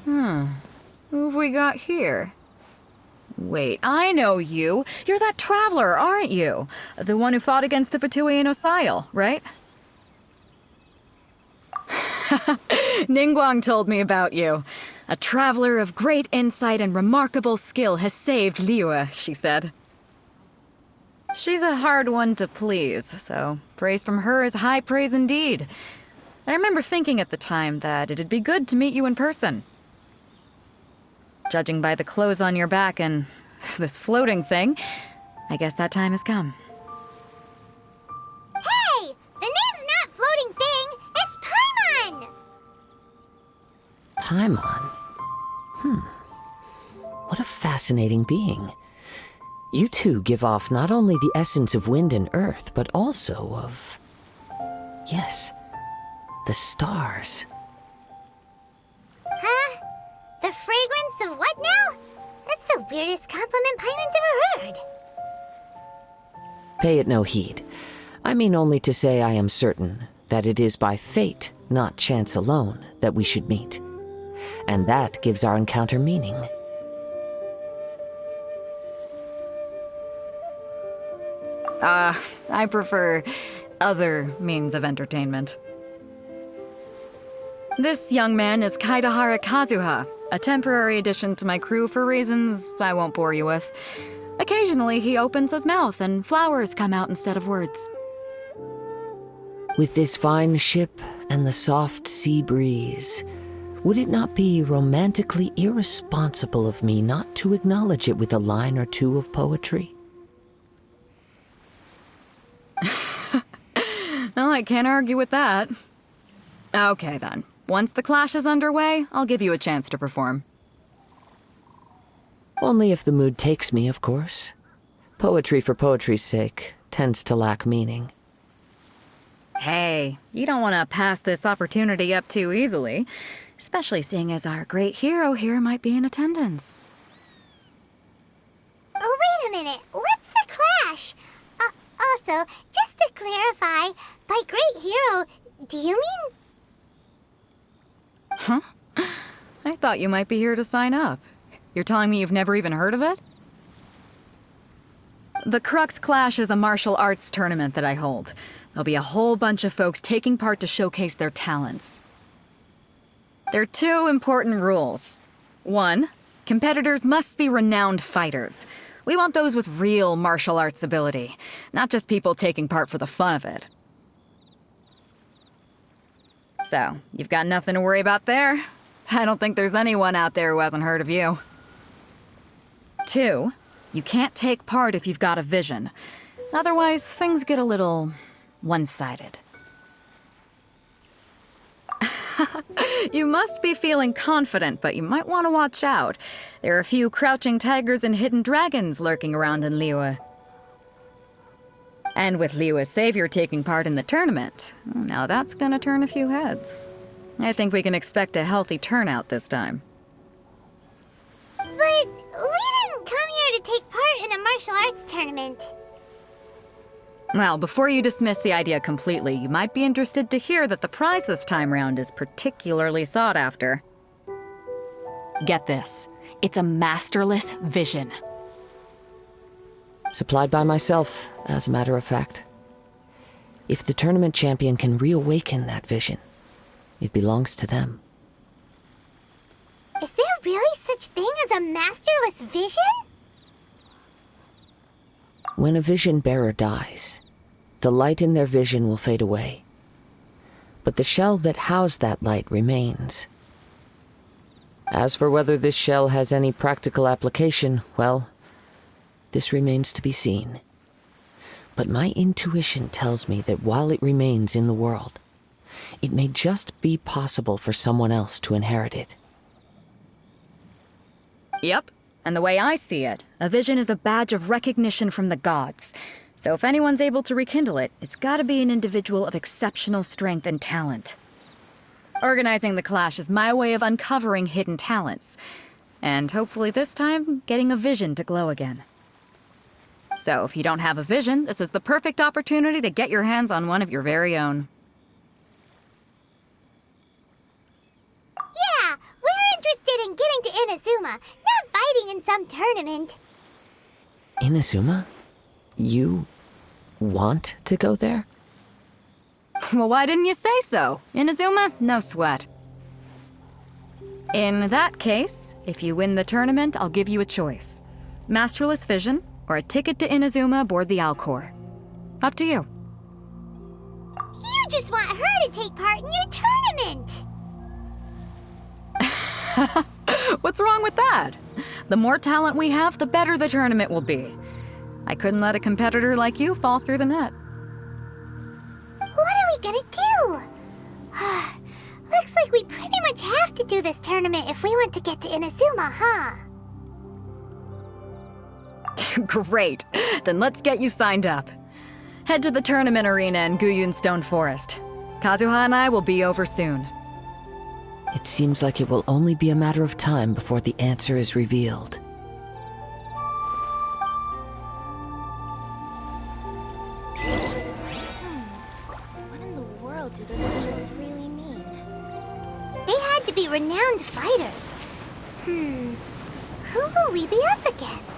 Who have we got here? Wait, I know you. You're that traveler, aren't you? The one who fought against the Fatui and Osail, right? Ningguang told me about you. A traveler of great insight and remarkable skill has saved Liyue, she said. She's a hard one to please, so praise from her is high praise indeed. I remember thinking at the time that it'd be good to meet you in person. Judging by the clothes on your back and this floating thing, I guess that time has come. Hey! The name's not Floating Thing, it's Paimon! Paimon? What a fascinating being. You two give off not only the essence of wind and earth, but also of... yes, the stars. Huh? The fragrance of what now? That's the weirdest compliment Paimon's ever heard. Pay it no heed. I mean only to say I am certain that it is by fate, not chance alone, that we should meet. And that gives our encounter meaning. I prefer other means of entertainment. This young man is Kaidahara Kazuha, a temporary addition to my crew for reasons I won't bore you with. Occasionally, he opens his mouth and flowers come out instead of words. With this fine ship and the soft sea breeze, would it not be romantically irresponsible of me not to acknowledge it with a line or two of poetry? Well, I can't argue with that. Okay, then. Once the clash is underway, I'll give you a chance to perform. Only if the mood takes me, of course. Poetry for poetry's sake tends to lack meaning. Hey, you don't want to pass this opportunity up too easily, especially seeing as our great hero here might be in attendance. Oh, wait a minute. What's the clash? Also, just to clarify, by great hero, do you mean... Huh? I thought you might be here to sign up. You're telling me you've never even heard of it? The Crux Clash is a martial arts tournament that I hold. There'll be a whole bunch of folks taking part to showcase their talents. There are two important rules. 1, competitors must be renowned fighters. We want those with real martial arts ability, not just people taking part for the fun of it. So, you've got nothing to worry about there. I don't think there's anyone out there who hasn't heard of you. 2, you can't take part if you've got a vision. Otherwise, things get a little one-sided. You must be feeling confident, but you might want to watch out. There are a few crouching tigers and hidden dragons lurking around in Liyue. And with Liyue's savior taking part in the tournament, now that's gonna turn a few heads. I think we can expect a healthy turnout this time. But we didn't come here to take part in a martial arts tournament. Well, before you dismiss the idea completely, you might be interested to hear that the prize this time round is particularly sought after. Get this. It's a masterless vision. Supplied by myself, as a matter of fact. If the tournament champion can reawaken that vision, it belongs to them. Is there really such thing as a masterless vision? When a vision bearer dies, the light in their vision will fade away. But the shell that housed that light remains. As for whether this shell has any practical application, well, this remains to be seen. But my intuition tells me that while it remains in the world, it may just be possible for someone else to inherit it. Yep. And the way I see it, a vision is a badge of recognition from the gods. So if anyone's able to rekindle it, it's gotta be an individual of exceptional strength and talent. Organizing the clash is my way of uncovering hidden talents. And hopefully this time, getting a vision to glow again. So if you don't have a vision, this is the perfect opportunity to get your hands on one of your very own. Yeah, we're interested Inazuma, not fighting in some tournament. Inazuma? You want to go there? Well, why didn't you say so? Inazuma, no sweat. In that case, if you win the tournament, I'll give you a choice. Masterless Vision, or a ticket to Inazuma aboard the Alcor. Up to you. You just want her to take part in your tournament! What's wrong with that? The more talent we have, the better the tournament will be. I couldn't let a competitor like you fall through the net. What are we gonna do? Looks like we pretty much have to do this tournament if we want to get to Inazuma, huh? Great. Then let's get you signed up. Head to the tournament arena in Guyun Stone Forest. Kazuha and I will be over soon. It seems like it will only be a matter of time before the answer is revealed. What in the world do those symbols really mean? They had to be renowned fighters. Who will we be up against?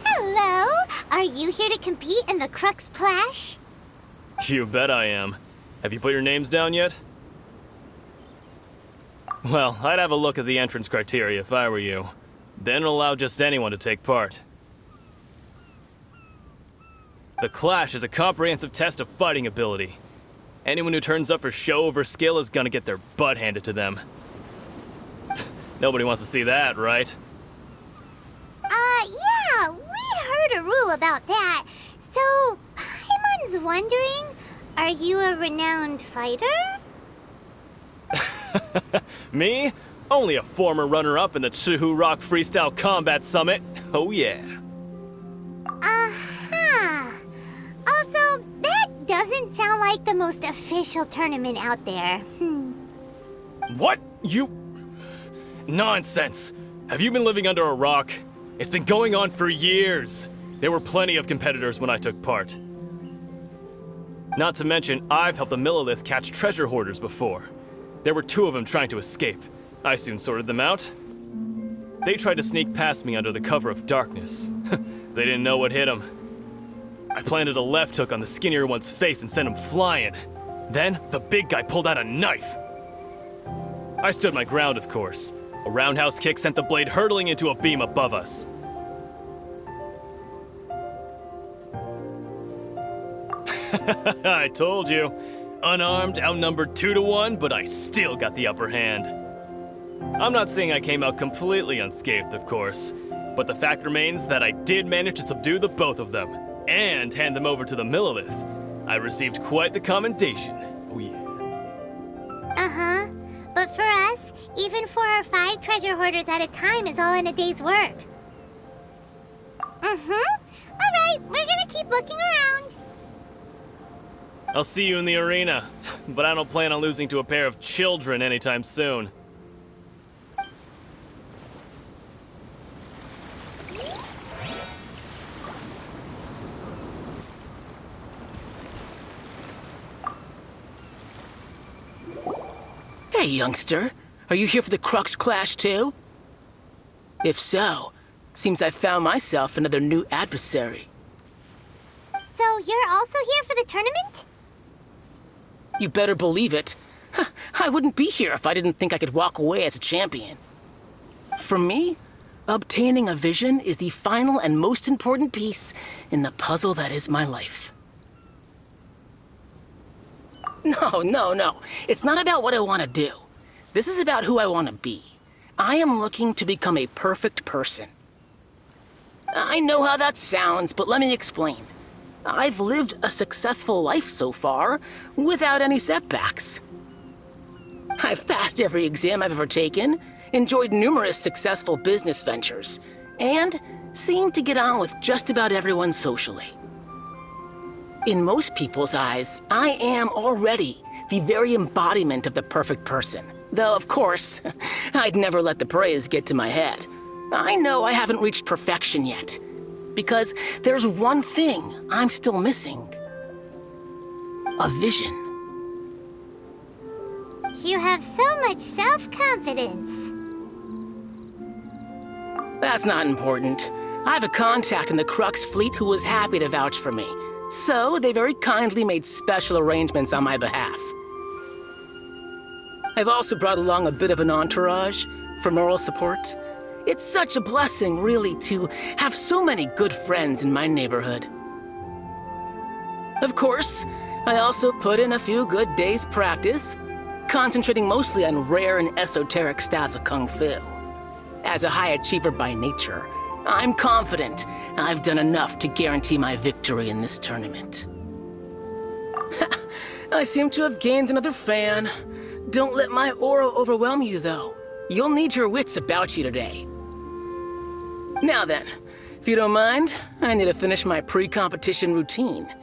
Hello? Are you here to compete in the Crux Clash? You bet I am. Have you put your names down yet? Well, I'd have a look at the entrance criteria if I were you. Then allow just anyone to take part. The Clash is a comprehensive test of fighting ability. Anyone who turns up for show over skill is gonna get their butt handed to them. Nobody wants to see that, right? Yeah, we heard a rule about that. So, Paimon's wondering, are you a renowned fighter? Me? Only a former runner-up in the Chihu Rock Freestyle Combat Summit. Oh yeah. Also, that doesn't sound like the most official tournament out there. What? You... Nonsense. Have you been living under a rock? It's been going on for years. There were plenty of competitors when I took part. Not to mention, I've helped the Millilith catch treasure hoarders before. There were 2 of them trying to escape. I soon sorted them out. They tried to sneak past me under the cover of darkness. They didn't know what hit them. I planted a left hook on the skinnier one's face and sent him flying. Then, the big guy pulled out a knife. I stood my ground, of course. A roundhouse kick sent the blade hurtling into a beam above us. I told you. Unarmed, outnumbered 2 to 1, but I still got the upper hand. I'm not saying I came out completely unscathed, of course, but the fact remains that I did manage to subdue the both of them, and hand them over to the Millilith. I received quite the commendation. Oh yeah. But for us, even 4 or 5 treasure hoarders at a time is all in a day's work. Alright, we're gonna keep looking around. I'll see you in the arena, but I don't plan on losing to a pair of children anytime soon. Hey, youngster. Are you here for the Crux Clash, too? If so, seems I've found myself another new adversary. So you're also here for the tournament? You better believe it. I wouldn't be here if I didn't think I could walk away as a champion. For me, obtaining a vision is the final and most important piece in the puzzle that is my life. No. It's not about what I want to do. This is about who I want to be. I am looking to become a perfect person. I know how that sounds, but let me explain. I've lived a successful life so far, without any setbacks. I've passed every exam I've ever taken, enjoyed numerous successful business ventures, and seem to get on with just about everyone socially. In most people's eyes, I am already the very embodiment of the perfect person. Though, of course, I'd never let the praise get to my head. I know I haven't reached perfection yet. because there's one thing I'm still missing. A vision. You have so much self-confidence. That's not important. I have a contact in the Crux fleet who was happy to vouch for me. So they very kindly made special arrangements on my behalf. I've also brought along a bit of an entourage for moral support. It's such a blessing, really, to have so many good friends in my neighborhood. Of course, I also put in a few good days' practice, concentrating mostly on rare and esoteric styles of Kung Fu. As a high achiever by nature, I'm confident I've done enough to guarantee my victory in this tournament. I seem to have gained another fan. Don't let my aura overwhelm you, though. You'll need your wits about you today. Now then, if you don't mind, I need to finish my pre-competition routine.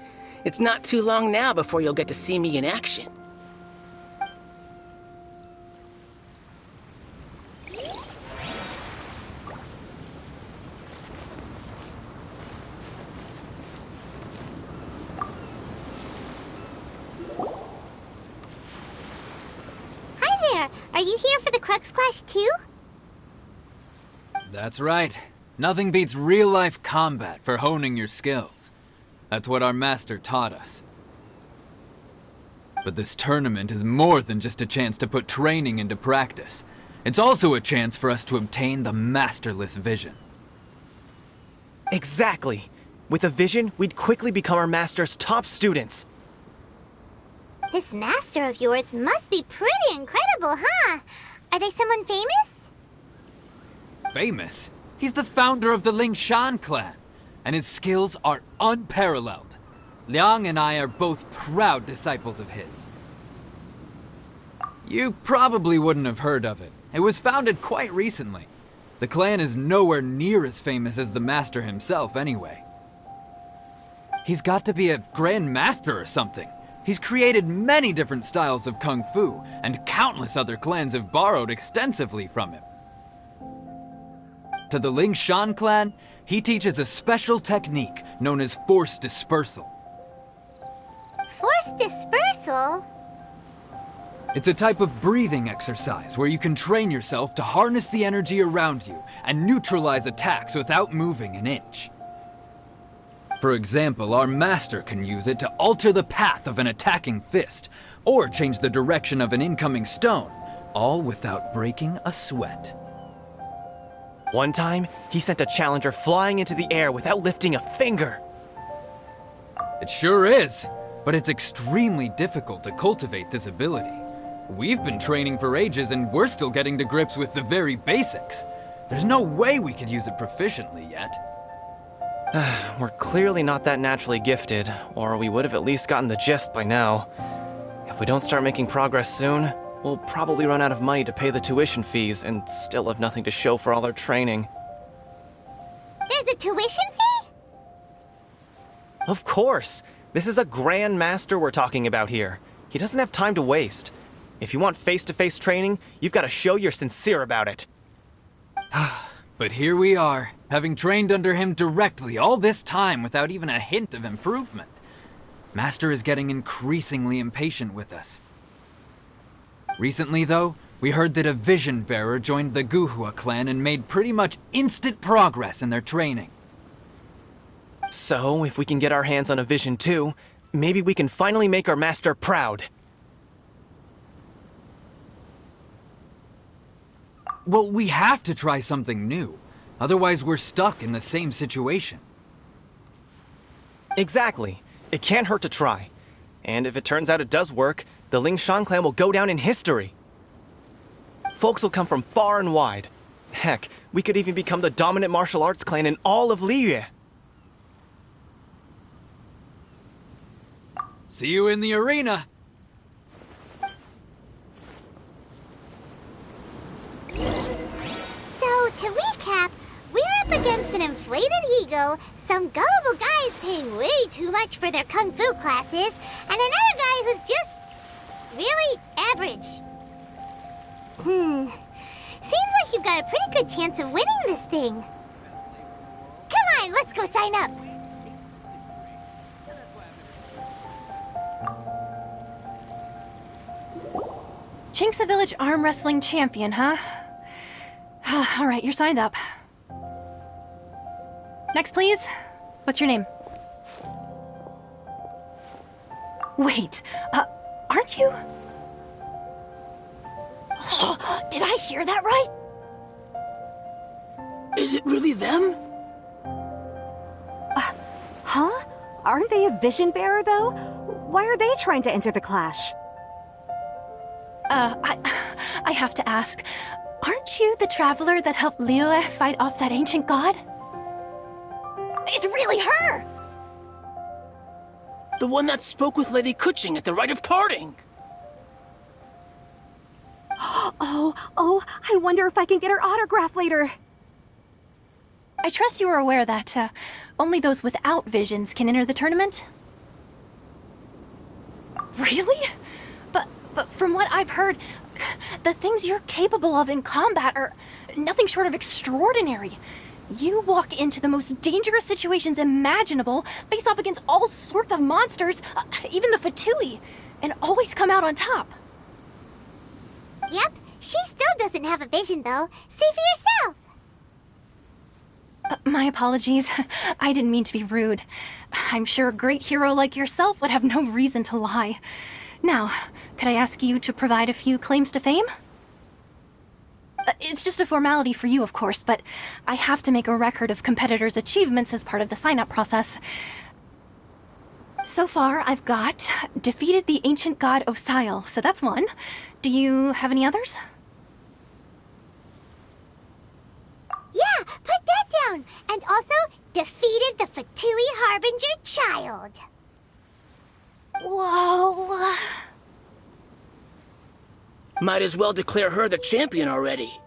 It's not too long now before you'll get to see me in action. Hi there! Are you here for the Crux Clash too? That's right. Nothing beats real-life combat for honing your skills. That's what our master taught us. But this tournament is more than just a chance to put training into practice. It's also a chance for us to obtain the masterless vision. Exactly. With a vision, we'd quickly become our master's top students. This master of yours must be pretty incredible, huh? Are they someone famous? Famous? He's the founder of the Ling Shan clan, and his skills are unparalleled. Liang and I are both proud disciples of his. You probably wouldn't have heard of it. It was founded quite recently. The clan is nowhere near as famous as the master himself, anyway. He's got to be a grand master or something. He's created many different styles of Kung Fu, and countless other clans have borrowed extensively from him. To the Ling Shan clan, he teaches a special technique known as force dispersal. Force dispersal? It's a type of breathing exercise where you can train yourself to harness the energy around you and neutralize attacks without moving an inch. For example, our master can use it to alter the path of an attacking fist, or change the direction of an incoming stone, all without breaking a sweat. One time, he sent a challenger flying into the air without lifting a finger. It sure is, but it's extremely difficult to cultivate this ability. We've been training for ages and we're still getting to grips with the very basics. There's no way we could use it proficiently yet. We're clearly not that naturally gifted, or we would have at least gotten the gist by now. If we don't start making progress soon, we'll probably run out of money to pay the tuition fees and still have nothing to show for all our training. There's a tuition fee? Of course! This is a Grand Master we're talking about here. He doesn't have time to waste. If you want face-to-face training, you've got to show you're sincere about it. But here we are, having trained under him directly all this time without even a hint of improvement. Master is getting increasingly impatient with us. Recently, though, we heard that a vision bearer joined the Guhua clan and made pretty much instant progress in their training. So, if we can get our hands on a vision too, maybe we can finally make our master proud. Well, we have to try something new. Otherwise, we're stuck in the same situation. Exactly. It can't hurt to try. And if it turns out it does work, the Ling Shan clan will go down in history. Folks will come from far and wide. Heck, we could even become the dominant martial arts clan in all of Liyue. See you in the arena! So, to recap, we're up against an inflated ego, some gullible guys paying way too much for their kung fu classes, and another guy who's just really average. Seems like you've got a pretty good chance of winning this thing. Come on, let's go sign up. Chinxa Village arm wrestling champion, huh? All right, you're signed up. Next, please. What's your name? Wait, aren't you? Did I hear that right? Is it really them? Huh? Aren't they a vision bearer, though? Why are they trying to enter the clash? I have to ask, aren't you the traveler that helped Liyue fight off that ancient god? It's really her! The one that spoke with Lady Kuching at the rite of parting. Oh, I wonder if I can get her autograph later. I trust you are aware that, only those without visions can enter the tournament? Really? But from what I've heard, the things you're capable of in combat are nothing short of extraordinary. You walk into the most dangerous situations imaginable, face off against all sorts of monsters, even the Fatui, and always come out on top. Yep, she still doesn't have a vision though. See for yourself. My apologies. I didn't mean to be rude. I'm sure a great hero like yourself would have no reason to lie. Now, could I ask you to provide a few claims to fame? It's just a formality for you, of course, but I have to make a record of competitors' achievements as part of the sign-up process. So far, I've got defeated the ancient god Osail, so that's one. Do you have any others? Yeah, put that down. And also, defeated the Fatui Harbinger child. Whoa. Might as well declare her the champion already.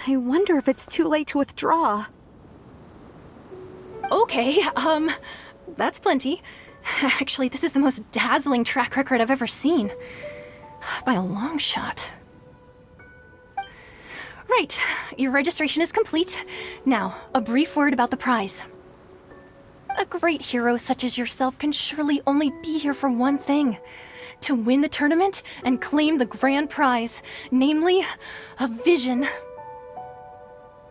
I wonder if it's too late to withdraw. Okay, that's plenty. Actually, this is the most dazzling track record I've ever seen. By a long shot. Right, your registration is complete. Now, a brief word about the prize. A great hero such as yourself can surely only be here for one thing. To win the tournament and claim the grand prize, namely, a vision.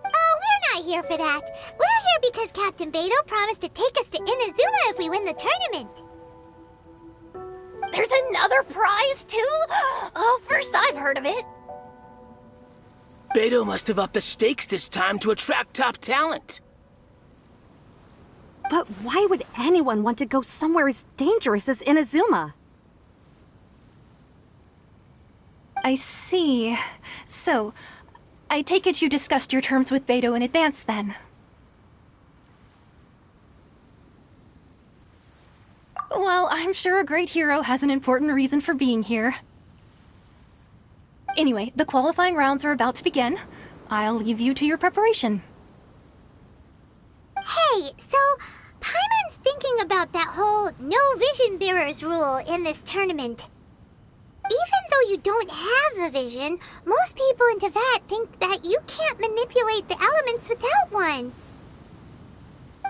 Oh, we're not here for that. We're here because Captain Beidou promised to take us to Inazuma if we win the tournament. There's another prize, too? Oh, first I've heard of it. Beidou must have upped the stakes this time to attract top talent. But why would anyone want to go somewhere as dangerous as Inazuma? I see. So, I take it you discussed your terms with Beidou in advance, then? Well, I'm sure a great hero has an important reason for being here. Anyway, the qualifying rounds are about to begin. I'll leave you to your preparation. Hey, so Paimon's thinking about that whole no vision bearers rule in this tournament. Even though you don't have a vision, most people in Teyvat think that you can't manipulate the elements without one.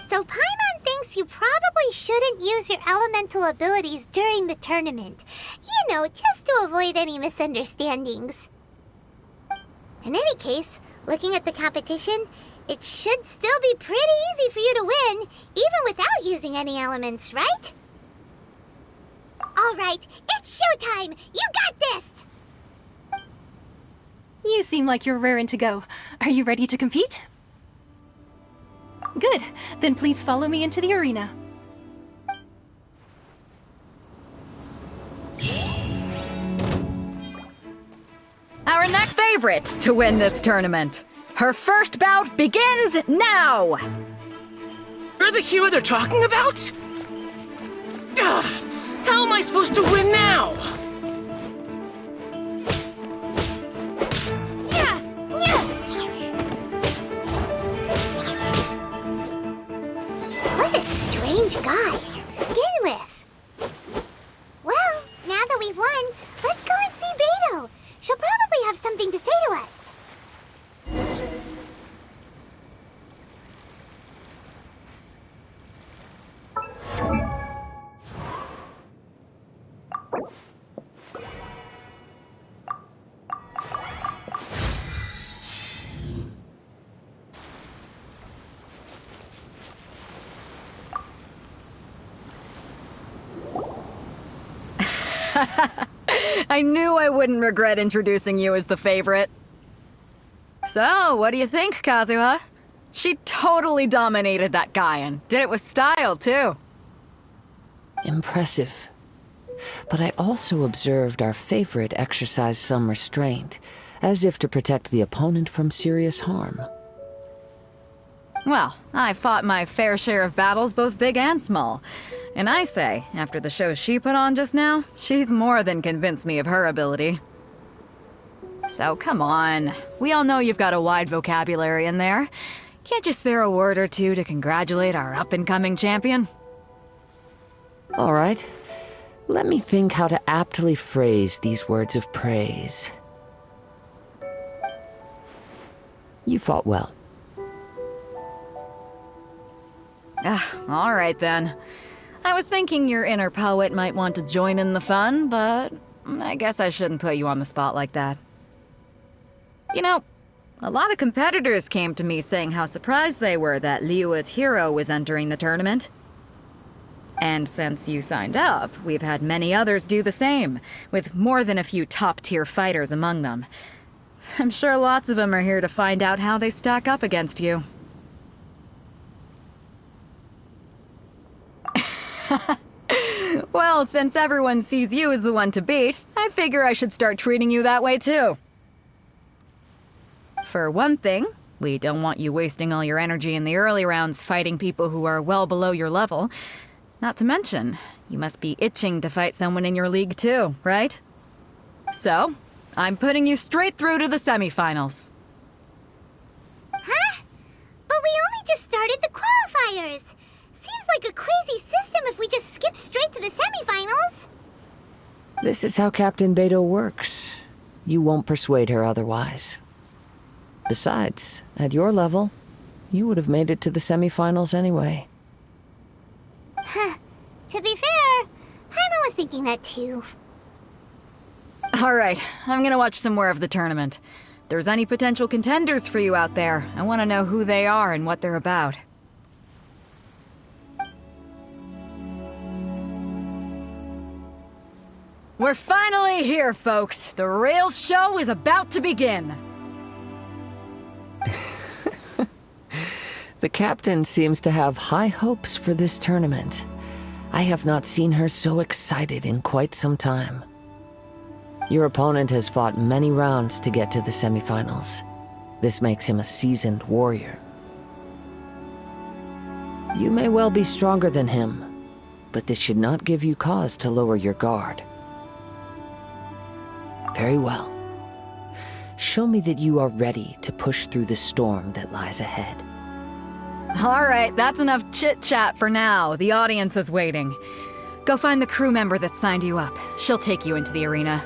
So Paimon thinks you probably shouldn't use your elemental abilities during the tournament. You know, just to avoid any misunderstandings. In any case, looking at the competition, it should still be pretty easy for you to win, even without using any elements, right? All right, it's showtime! You got this! You seem like you're raring to go. Are you ready to compete? Good. Then please follow me into the arena. Our next favorite to win this tournament. Her first bout begins now! You're the hero they're talking about? Ugh, how am I supposed to win now? What a strange guy to begin with. Well, now that we've won, let's go and see Beidou. She'll probably have something to say to us. I knew I wouldn't regret introducing you as the favorite. So, what do you think, Kazuha? She totally dominated that guy and did it with style, too. Impressive. But I also observed our favorite exercise some restraint, as if to protect the opponent from serious harm. Well, I fought my fair share of battles, both big and small. And I say, after the show she put on just now, she's more than convinced me of her ability. So come on, we all know you've got a wide vocabulary in there. Can't you spare a word or two to congratulate our up-and-coming champion? All right. Let me think how to aptly phrase these words of praise. You fought well. All right then. I was thinking your inner poet might want to join in the fun, but I guess I shouldn't put you on the spot like that. You know, a lot of competitors came to me saying how surprised they were that Liyue's hero was entering the tournament. And since you signed up, we've had many others do the same, with more than a few top-tier fighters among them. I'm sure lots of them are here to find out how they stack up against you. Well, since everyone sees you as the one to beat, I figure I should start treating you that way too. For one thing, we don't want you wasting all your energy in the early rounds fighting people who are well below your level. Not to mention, you must be itching to fight someone in your league too, right? So, I'm putting you straight through to the semifinals. Huh? But we only just started the qualifiers. Seems like a crazy system if we just skip straight to the semifinals. This is how Captain Beidou works. You won't persuade her otherwise. Besides, at your level, you would have made it to the semifinals anyway. Huh. To be fair, Paimon was thinking that too. All right, I'm gonna watch some more of the tournament. If there's any potential contenders for you out there, I want to know who they are and what they're about. We're finally here, folks. The real show is about to begin. The captain seems to have high hopes for this tournament. I have not seen her so excited in quite some time. Your opponent has fought many rounds to get to the semifinals. This makes him a seasoned warrior. You may well be stronger than him, but this should not give you cause to lower your guard. Very well. Show me that you are ready to push through the storm that lies ahead. All right, that's enough chit-chat for now. The audience is waiting. Go find the crew member that signed you up. She'll take you into the arena.